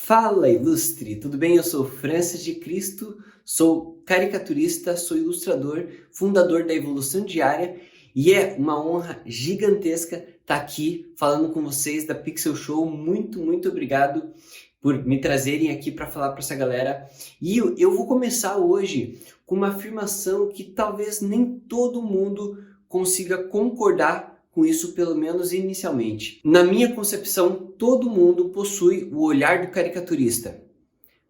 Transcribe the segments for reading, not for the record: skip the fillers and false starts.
Fala, ilustre! Tudo bem? Eu sou Francis de Cristo, sou caricaturista, sou ilustrador, fundador da Evolução Diária e é uma honra gigantesca estar aqui falando com vocês da Pixel Show. Muito obrigado por me trazerem aqui para falar para essa galera. E eu vou começar hoje com uma afirmação que talvez nem todo mundo consiga concordar com isso, pelo menos inicialmente. Na minha concepção, todo mundo possui o olhar do caricaturista.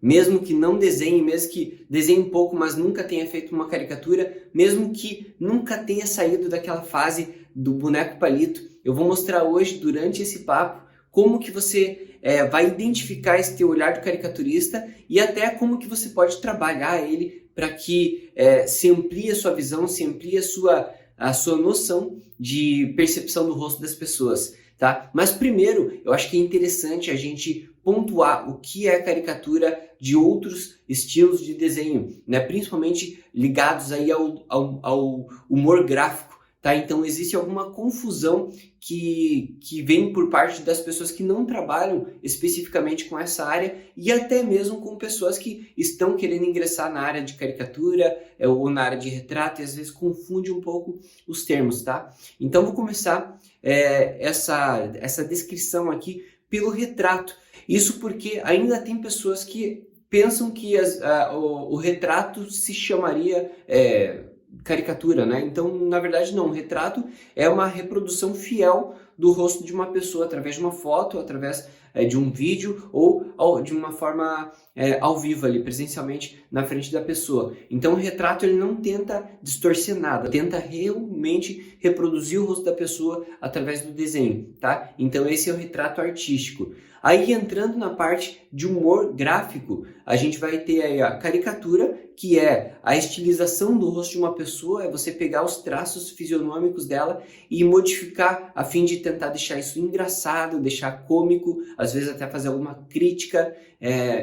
Mesmo que não desenhe, mesmo que desenhe um pouco, mas nunca tenha feito uma caricatura, mesmo que nunca tenha saído daquela fase do boneco palito, eu vou mostrar hoje, durante esse papo, como que você vai identificar esse teu olhar do caricaturista e até como que você pode trabalhar ele para que se amplie a sua visão, se amplie a sua noção de percepção do rosto das pessoas, tá? Mas primeiro, eu acho que é interessante a gente pontuar o que é caricatura de outros estilos de desenho, né? Principalmente ligados aí ao humor gráfico, tá? Então existe alguma confusão que vem por parte das pessoas que não trabalham especificamente com essa área e até mesmo com pessoas que estão querendo ingressar na área de caricatura ou na área de retrato e às vezes confunde um pouco os termos, tá? Então vou começar essa descrição aqui pelo retrato. Isso porque ainda tem pessoas que pensam que o retrato se chamaria caricatura, né? Então, na verdade, não. O retrato é uma reprodução fiel do rosto de uma pessoa através de uma foto, através de um vídeo ou de uma forma ao vivo ali, presencialmente na frente da pessoa. Então, o retrato ele não tenta distorcer nada, tenta realmente reproduzir o rosto da pessoa através do desenho, tá? Então, esse é o retrato artístico. Aí, entrando na parte de humor gráfico, a gente vai ter aí a caricatura, que é a estilização do rosto de uma pessoa, é você pegar os traços fisionômicos dela e modificar a fim de tentar deixar isso engraçado, deixar cômico, às vezes até fazer alguma crítica,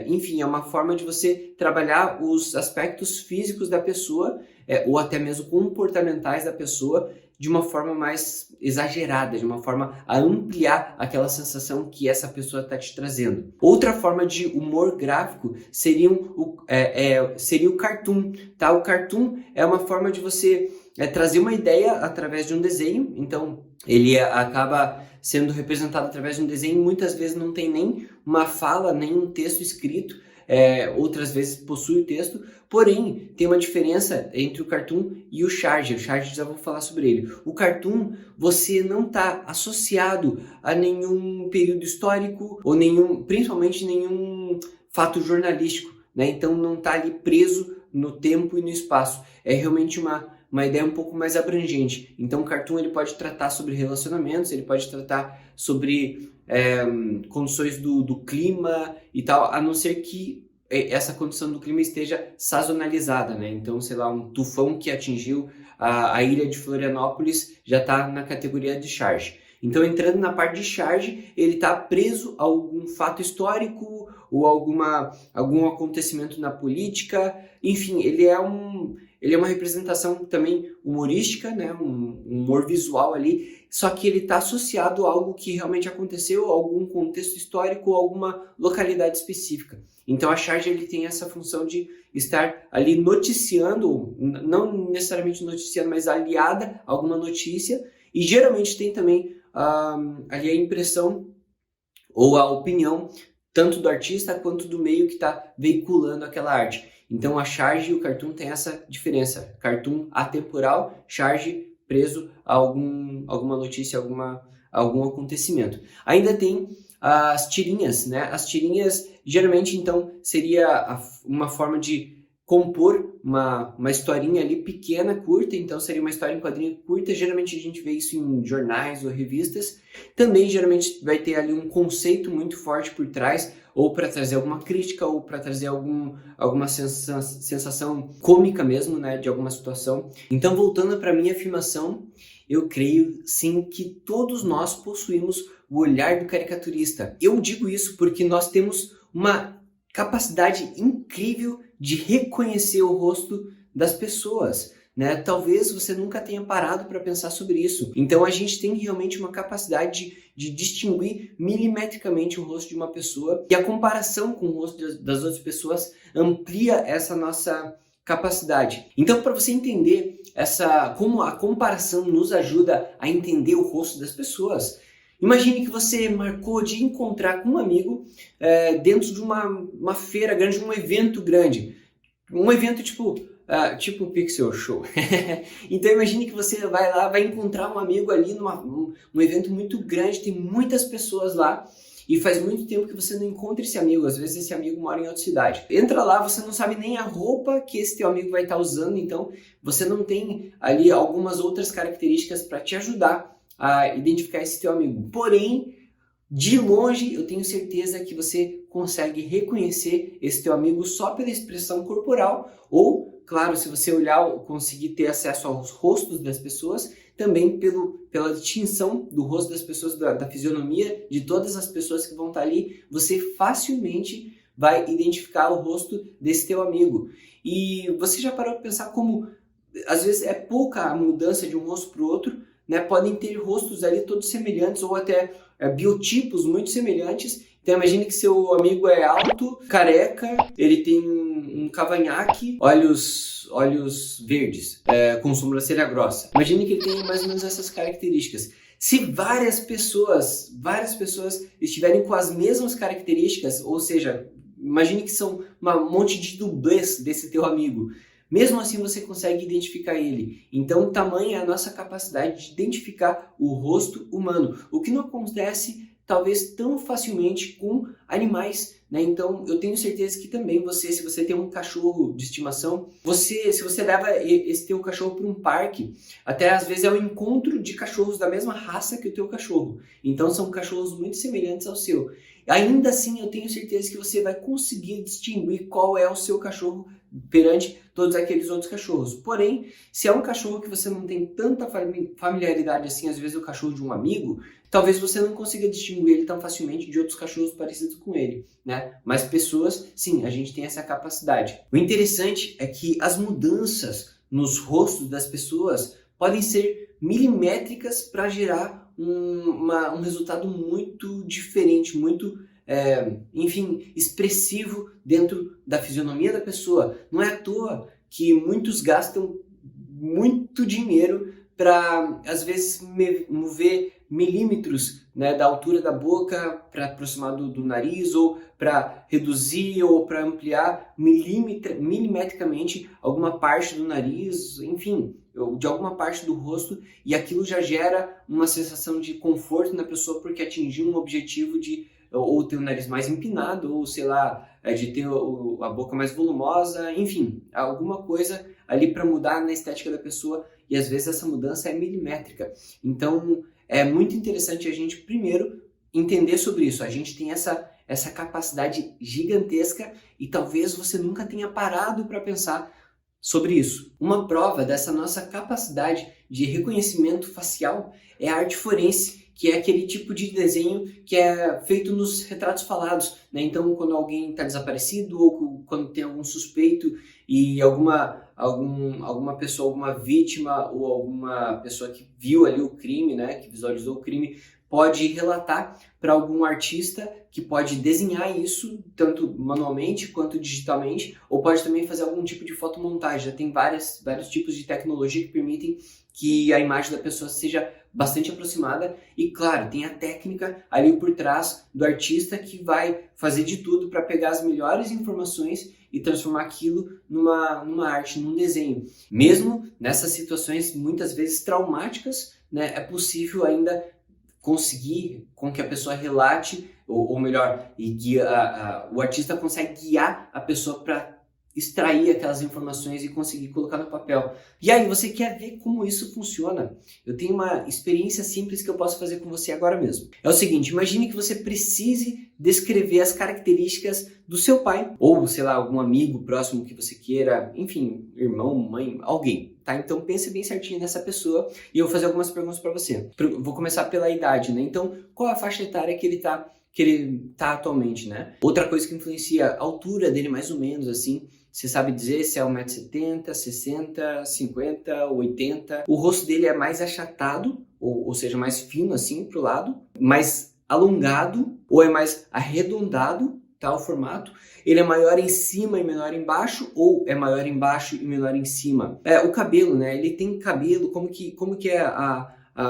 enfim, é uma forma de você trabalhar os aspectos físicos da pessoa, ou até mesmo comportamentais da pessoa, de uma forma mais exagerada, de uma forma a ampliar aquela sensação que essa pessoa está te trazendo. Outra forma de humor gráfico seria o cartoon, tá? O cartoon é uma forma de você trazer uma ideia através de um desenho, então ele acaba sendo representado através de um desenho, muitas vezes não tem nem uma fala, nem um texto escrito, outras vezes possui o texto, porém tem uma diferença entre o cartoon e o charge. O charge já vou falar sobre ele. O cartoon, você não está associado a nenhum período histórico ou principalmente nenhum fato jornalístico, né? Então não está ali preso no tempo e no espaço. É realmente uma ideia um pouco mais abrangente. Então o cartoon ele pode tratar sobre relacionamentos, ele pode tratar sobre condições do clima e tal, a não ser que essa condição do clima esteja sazonalizada, né? Então, sei lá, um tufão que atingiu a ilha de Florianópolis já está na categoria de charge. Então, entrando na parte de charge, ele está preso a algum fato histórico ou algum acontecimento na política. Enfim, ele é uma representação também humorística, né? Um humor visual ali, só que ele está associado a algo que realmente aconteceu, a algum contexto histórico ou alguma localidade específica. Então a charge ele tem essa função de estar ali noticiando, não necessariamente noticiando, mas aliada a alguma notícia, e geralmente tem também ali a impressão ou a opinião tanto do artista quanto do meio que está veiculando aquela arte. Então a charge e o cartoon tem essa diferença. Cartoon atemporal, charge preso a alguma notícia, algum acontecimento. Ainda tem as tirinhas, né? As tirinhas geralmente então seria uma forma de compor uma historinha ali pequena, curta, então seria uma história em quadrinho curta. Geralmente a gente vê isso em jornais ou revistas. Também geralmente vai ter ali um conceito muito forte por trás, ou para trazer alguma crítica, ou para trazer alguma sensação cômica mesmo, né, de alguma situação. Então, voltando para a minha afirmação, eu creio sim que todos nós possuímos o olhar do caricaturista. Eu digo isso porque nós temos uma capacidade incrível de reconhecer o rosto das pessoas. né? Talvez você nunca tenha parado para pensar sobre isso. Então a gente tem realmente uma capacidade de distinguir milimetricamente o rosto de uma pessoa, e a comparação com o rosto das outras pessoas amplia essa nossa capacidade. Então, para você entender como a comparação nos ajuda a entender o rosto das pessoas, imagine que você marcou de encontrar com um amigo dentro de uma feira grande, um evento grande. Um evento tipo Pixel Show. Então imagine que você vai lá, vai encontrar um amigo ali num evento muito grande, tem muitas pessoas lá, e faz muito tempo que você não encontra esse amigo. Às vezes esse amigo mora em outra cidade. Entra lá, você não sabe nem a roupa que esse teu amigo vai estar usando, então você não tem ali algumas outras características para te ajudar a identificar esse teu amigo. Porém, de longe, eu tenho certeza que você consegue reconhecer esse teu amigo só pela expressão corporal, ou, claro, se você olhar, conseguir ter acesso aos rostos das pessoas, também pela distinção do rosto das pessoas, da fisionomia de todas as pessoas que vão estar ali, você facilmente vai identificar o rosto desse teu amigo. E você já parou para pensar como, às vezes, é pouca a mudança de um rosto para o outro, né? Podem ter rostos ali todos semelhantes, ou até biotipos muito semelhantes. Então imagine que seu amigo é alto, careca, ele tem um cavanhaque, olhos verdes, com sobrancelha grossa. Imagine que ele tem mais ou menos essas características. Se várias pessoas estiverem com as mesmas características, ou seja, imagine que são um monte de dublês desse teu amigo. Mesmo assim você consegue identificar ele. Então tamanha é a nossa capacidade de identificar o rosto humano, o que não acontece talvez tão facilmente com animais, né? Então eu tenho certeza que também se você tem um cachorro de estimação, se você leva esse teu cachorro para um parque, até às vezes é o encontro de cachorros da mesma raça que o teu cachorro. Então são cachorros muito semelhantes ao seu. Ainda assim eu tenho certeza que você vai conseguir distinguir qual é o seu cachorro perante todos aqueles outros cachorros. Porém, se é um cachorro que você não tem tanta familiaridade assim, às vezes é o cachorro de um amigo, talvez você não consiga distinguir ele tão facilmente de outros cachorros parecidos com ele, né? Mas pessoas, sim, a gente tem essa capacidade. O interessante é que as mudanças nos rostos das pessoas podem ser milimétricas para gerar um resultado muito diferente, muito expressivo dentro da fisionomia da pessoa. Não é à toa que muitos gastam muito dinheiro para, às vezes, mover milímetros, né, da altura da boca para aproximar do nariz, ou para reduzir ou para ampliar milimetricamente alguma parte do nariz, enfim, de alguma parte do rosto, e aquilo já gera uma sensação de conforto na pessoa porque atingiu um objetivo de ou ter o nariz mais empinado, ou sei lá, de ter a boca mais volumosa, enfim, alguma coisa ali para mudar na estética da pessoa, e às vezes essa mudança é milimétrica. Então é muito interessante a gente primeiro entender sobre isso. A gente tem essa capacidade gigantesca e talvez você nunca tenha parado para pensar sobre isso. Uma prova dessa nossa capacidade de reconhecimento facial é a arte forense, que é aquele tipo de desenho que é feito nos retratos falados, né? Então, quando alguém está desaparecido ou quando tem algum suspeito e alguma pessoa, alguma vítima ou alguma pessoa que viu ali o crime, né, que visualizou o crime, pode relatar para algum artista que pode desenhar isso, tanto manualmente quanto digitalmente, ou pode também fazer algum tipo de fotomontagem. Já tem vários tipos de tecnologia que permitem que a imagem da pessoa seja bastante aproximada, e claro, tem a técnica ali por trás do artista que vai fazer de tudo para pegar as melhores informações e transformar aquilo numa arte, num desenho. Mesmo nessas situações muitas vezes traumáticas, né, é possível ainda conseguir com que a pessoa relate, ou melhor, o artista consegue guiar a pessoa para extrair aquelas informações e conseguir colocar no papel. E aí, você quer ver como isso funciona? Eu tenho uma experiência simples que eu posso fazer com você agora mesmo. É o seguinte, imagine que você precise descrever as características do seu pai, ou sei lá, algum amigo próximo que você queira, enfim, irmão, mãe, alguém, tá? Então pense bem certinho nessa pessoa e eu vou fazer algumas perguntas para você. Vou começar pela idade, né? Então, qual é a faixa etária que ele tá atualmente, né? Outra coisa que influencia a altura dele, mais ou menos, assim, Você sabe dizer se é 1,70 m, 60, 50, 80? O rosto dele é mais achatado, ou seja, mais fino assim pro lado, mais alongado, ou é mais arredondado, tá, o formato. Ele é maior em cima e menor embaixo, ou é maior embaixo e menor em cima? O cabelo, né? Ele tem cabelo, como que é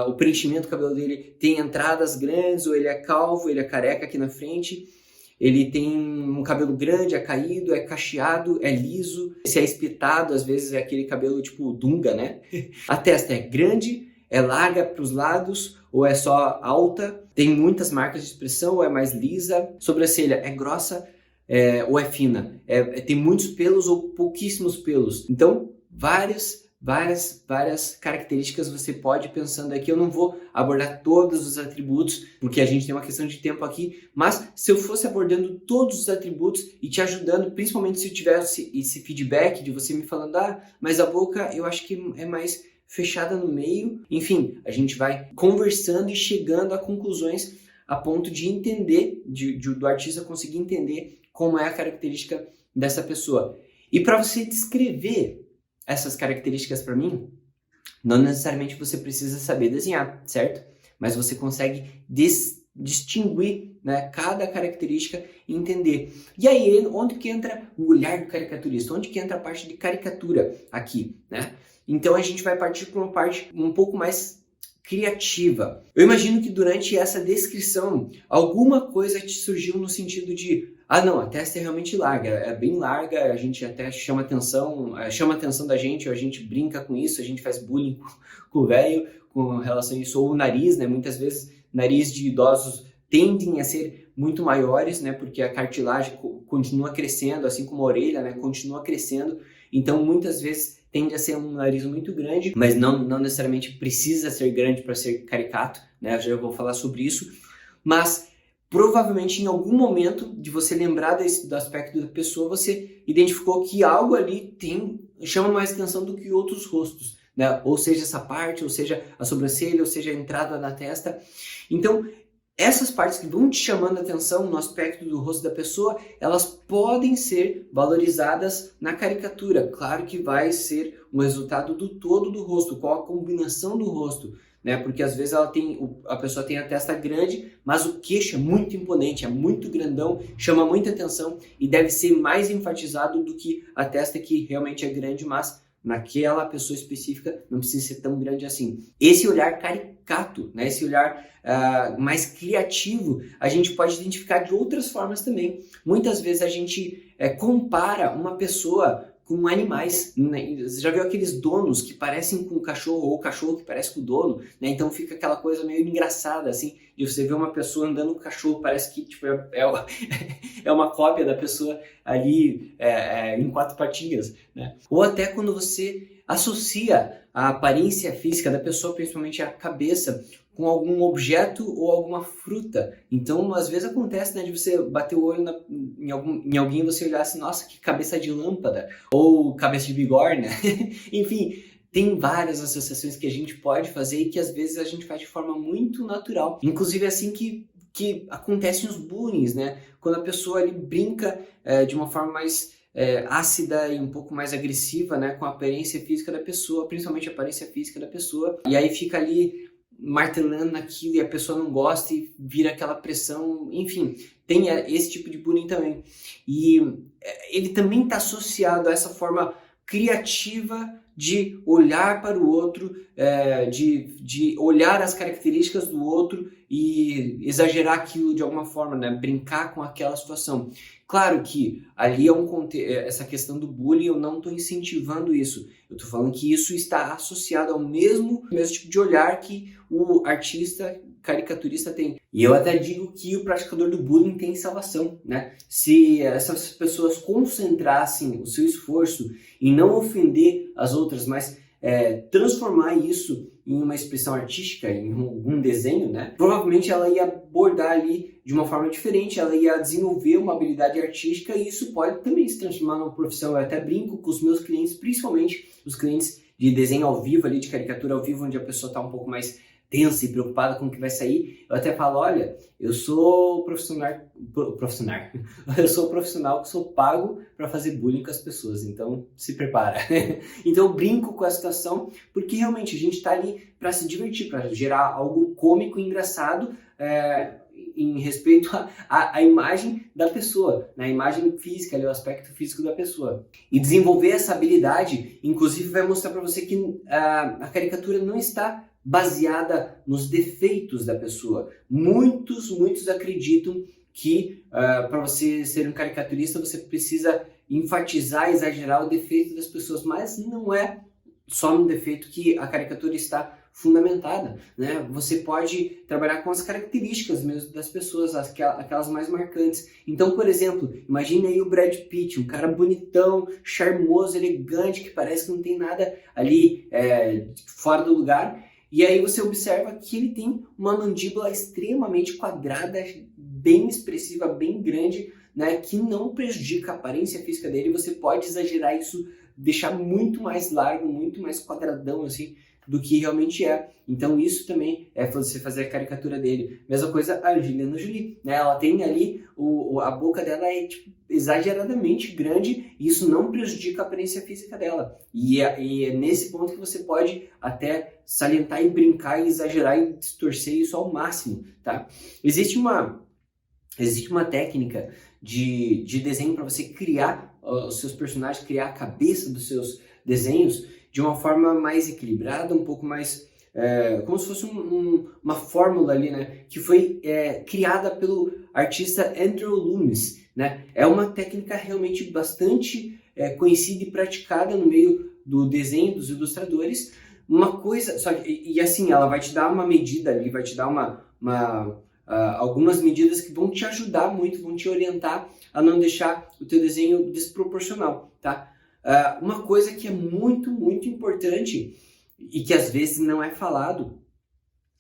o preenchimento do cabelo dele? Tem entradas grandes, ou ele é calvo, ele é careca aqui na frente? Ele tem um cabelo grande, é caído, é cacheado, é liso, se é espetado, às vezes é aquele cabelo tipo dunga, né? A testa é grande, é larga para os lados, ou é só alta? Tem muitas marcas de expressão, ou é mais lisa? Sobrancelha é grossa, ou é fina? Tem muitos pelos ou pouquíssimos pelos? Então, várias características você pode ir pensando aqui. Eu não vou abordar todos os atributos, porque a gente tem uma questão de tempo aqui, mas se eu fosse abordando todos os atributos e te ajudando, principalmente se eu tivesse esse feedback de você me falando, mas a boca eu acho que é mais fechada no meio. Enfim, a gente vai conversando e chegando a conclusões a ponto de entender, do artista conseguir entender como é a característica dessa pessoa. E para você descrever essas características para mim, não necessariamente você precisa saber desenhar, certo? Mas você consegue distinguir, né, cada característica e entender. E aí, onde que entra o olhar do caricaturista? Onde que entra a parte de caricatura aqui, né? Então a gente vai partir para uma parte um pouco mais criativa. Eu imagino que durante essa descrição, alguma coisa te surgiu no sentido de não, a testa é realmente larga, é bem larga, a gente até chama a atenção da gente, a gente brinca com isso, a gente faz bullying com o velho com relação a isso, ou o nariz, né? Muitas vezes, nariz de idosos tendem a ser muito maiores, né? Porque a cartilagem continua crescendo, assim como a orelha, né? Continua crescendo, então muitas vezes tende a ser um nariz muito grande, mas não necessariamente precisa ser grande para ser caricato, né? Eu já vou falar sobre isso, mas provavelmente em algum momento de você lembrar do aspecto da pessoa, você identificou que algo ali chama mais atenção do que outros rostos, né? Ou seja, essa parte, ou seja, a sobrancelha, ou seja, a entrada da testa. Então, essas partes que vão te chamando a atenção no aspecto do rosto da pessoa, elas podem ser valorizadas na caricatura. Claro que vai ser um resultado do todo do rosto, qual a combinação do rosto, né? Porque às vezes a pessoa tem a testa grande, mas o queixo é muito imponente, é muito grandão, chama muita atenção e deve ser mais enfatizado do que a testa que realmente é grande, mas naquela pessoa específica não precisa ser tão grande assim. Esse olhar caricato, né? Esse olhar mais criativo, a gente pode identificar de outras formas também. Muitas vezes a gente compara uma pessoa com animais, né? Você já viu aqueles donos que parecem com o cachorro, ou o cachorro que parece com o dono, né? Então fica aquela coisa meio engraçada, assim, de você ver uma pessoa andando com o cachorro, parece que tipo, é uma cópia da pessoa ali em quatro patinhas, né? Ou até quando você associa a aparência física da pessoa, principalmente a cabeça, com algum objeto ou alguma fruta. Então, às vezes acontece, né, de você bater o olho em alguém e você olhar assim, nossa, que cabeça de lâmpada, ou cabeça de bigorna. Enfim, tem várias associações que a gente pode fazer e que às vezes a gente faz de forma muito natural. Inclusive assim que acontecem os bullying, né? Quando a pessoa ali brinca de uma forma mais ácida e um pouco mais agressiva, né, com a aparência física da pessoa, principalmente a aparência física da pessoa, e aí fica ali martelando naquilo e a pessoa não gosta e vira aquela pressão, enfim, tem esse tipo de bullying também. E ele também está associado a essa forma criativa de olhar para o outro, de olhar as características do outro e exagerar aquilo de alguma forma, né? Brincar com aquela situação. Claro que ali essa questão do bullying, eu não estou incentivando isso. Eu estou falando que isso está associado ao mesmo tipo de olhar que o artista caricaturista tem. E eu até digo que o praticador do bullying tem salvação, né? Se essas pessoas concentrassem o seu esforço em não ofender as outras, mas transformar isso em uma expressão artística, em algum desenho, né? Provavelmente ela ia abordar ali de uma forma diferente, ela ia desenvolver uma habilidade artística e isso pode também se transformar numa profissão. Eu até brinco com os meus clientes, principalmente os clientes de desenho ao vivo, ali, de caricatura ao vivo, onde a pessoa está um pouco mais tensa e preocupada com o que vai sair, eu até falo, olha, eu sou eu sou profissional que sou pago para fazer bullying com as pessoas, então se prepara. Então eu brinco com a situação, porque realmente a gente está ali para se divertir, para gerar algo cômico e engraçado, em respeito à imagem da pessoa, na imagem física, ali, o aspecto físico da pessoa. E desenvolver essa habilidade, inclusive, vai mostrar para você que a caricatura não está baseada nos defeitos da pessoa. Muitos acreditam que para você ser um caricaturista você precisa enfatizar, exagerar o defeito das pessoas, mas não é só no defeito que a caricatura está fundamentada, né? Você pode trabalhar com as características mesmo das pessoas, aquelas mais marcantes. Então, por exemplo, imagine aí o Brad Pitt, um cara bonitão, charmoso, elegante, que parece que não tem nada ali fora do lugar. E aí você observa que ele tem uma mandíbula extremamente quadrada, bem expressiva, bem grande, né? Que não prejudica a aparência física dele. Você pode exagerar isso, deixar muito mais largo, muito mais quadradão, assim, do que realmente é. Então isso também é você fazer a caricatura dele. Mesma coisa a Angelina Jolie, né? Ela tem ali, a boca dela é tipo, exageradamente grande e isso não prejudica a aparência física dela. E é nesse ponto que você pode até salientar e brincar e exagerar e distorcer isso ao máximo, tá? Existe uma técnica de desenho para você criar os seus personagens, criar a cabeça dos seus desenhos de uma forma mais equilibrada, um pouco mais, como se fosse uma fórmula ali, né? Que foi criada pelo artista Andrew Loomis, né? É uma técnica realmente bastante conhecida e praticada no meio do desenho dos ilustradores. Uma coisa, e assim, ela vai te dar uma medida ali, vai te dar algumas medidas que vão te ajudar muito, vão te orientar a não deixar o teu desenho desproporcional, tá? Uma coisa que é muito importante e que às vezes não é falado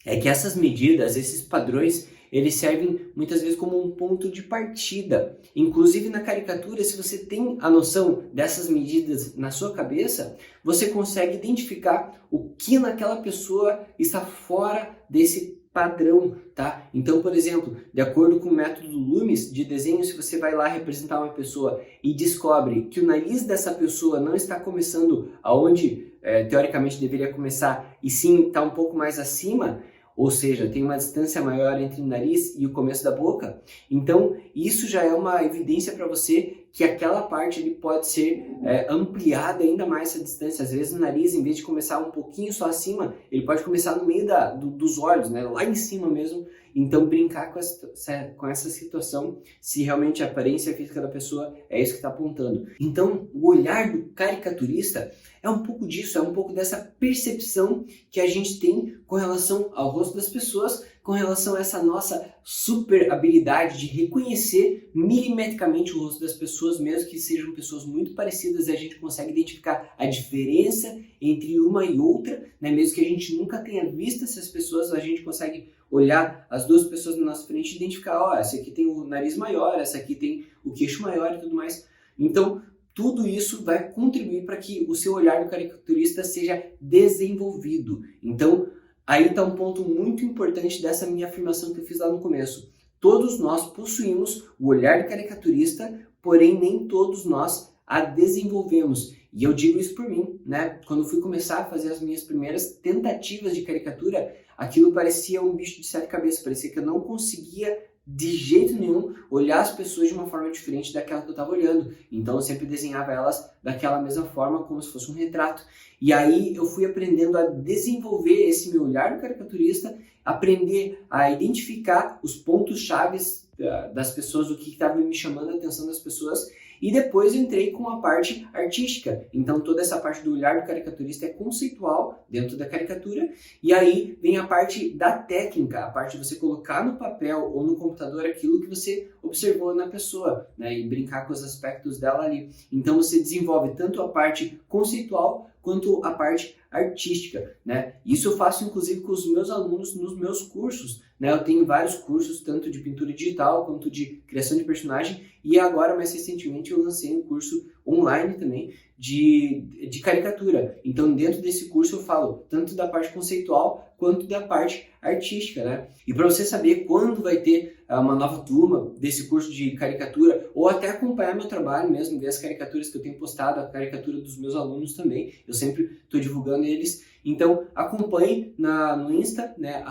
é que essas medidas, esses padrões, eles servem muitas vezes como um ponto de partida. Inclusive na caricatura, se você tem a noção dessas medidas na sua cabeça, você consegue identificar o que naquela pessoa está fora desse padrão, tá? Então, por exemplo, de acordo com o método Loomis de desenho, se você vai lá representar uma pessoa e descobre que o nariz dessa pessoa não está começando aonde teoricamente deveria começar e sim está um pouco mais acima, ou seja, tem uma distância maior entre o nariz e o começo da boca, então isso já é uma evidência para você que aquela parte ele pode ser ampliada ainda mais essa distância. Às vezes o nariz, em vez de começar um pouquinho só acima, ele pode começar no meio dos olhos, né? Lá em cima mesmo. Então brincar com essa situação, se realmente a aparência física da pessoa é isso que está apontando. Então o olhar do caricaturista é um pouco disso, é um pouco dessa percepção que a gente tem com relação ao rosto das pessoas, com relação a essa nossa super habilidade de reconhecer milimetricamente o rosto das pessoas, mesmo que sejam pessoas muito parecidas, a gente consegue identificar a diferença entre uma e outra, né? Mesmo que a gente nunca tenha visto essas pessoas, a gente consegue olhar as duas pessoas na nossa frente e identificar, ó, essa aqui tem o nariz maior, essa aqui tem o queixo maior e tudo mais. Então, tudo isso vai contribuir para que o seu olhar do caricaturista seja desenvolvido. Então, aí está um ponto muito importante dessa minha afirmação que eu fiz lá no começo. Todos nós possuímos o olhar do caricaturista, porém nem todos nós a desenvolvemos. E eu digo isso por mim, né? Quando fui começar a fazer as minhas primeiras tentativas de caricatura, aquilo parecia um bicho de sete cabeças, parecia que eu não conseguia de jeito nenhum olhar as pessoas de uma forma diferente daquela que eu estava olhando. Então eu sempre desenhava elas daquela mesma forma, como se fosse um retrato. E aí eu fui aprendendo a desenvolver esse meu olhar do caricaturista, aprender a identificar os pontos chaves das pessoas, o que estava me chamando a atenção das pessoas. E depois eu entrei com a parte artística. Então toda essa parte do olhar do caricaturista é conceitual dentro da caricatura. E aí vem a parte da técnica, a parte de você colocar no papel ou no computador aquilo que você observou na pessoa, né? E brincar com os aspectos dela ali. Então você desenvolve tanto a parte conceitual quanto a parte artística, né? Isso eu faço inclusive com os meus alunos nos meus cursos, né? Eu tenho vários cursos, tanto de pintura digital quanto de criação de personagem, e agora, mais recentemente, eu lancei um curso online também de caricatura. Então, dentro desse curso eu falo tanto da parte conceitual quanto da parte artística, né? E para você saber quando vai ter uma nova turma desse curso de caricatura, ou até acompanhar meu trabalho mesmo, ver as caricaturas que eu tenho postado, a caricatura dos meus alunos também, eu sempre estou divulgando eles. Então, acompanhe no Insta, né,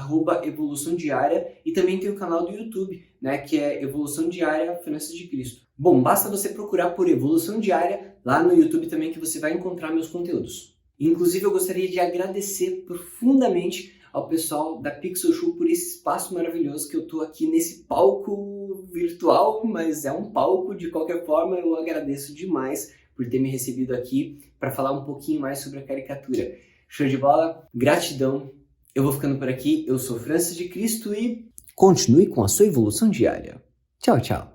@evolução diária, e também tem o canal do YouTube, né, que é Evolução Diária Francis de Cristo. Bom, basta você procurar por Evolução Diária lá no YouTube também que você vai encontrar meus conteúdos. Inclusive, eu gostaria de agradecer profundamente ao pessoal da Pixel Show por esse espaço maravilhoso que eu estou aqui nesse palco virtual, mas é um palco de qualquer forma. Eu agradeço demais por ter me recebido aqui para falar um pouquinho mais sobre a caricatura. Show de bola, gratidão. Eu vou ficando por aqui. Eu sou Francis de Cristo e continue com a sua evolução diária. Tchau, tchau.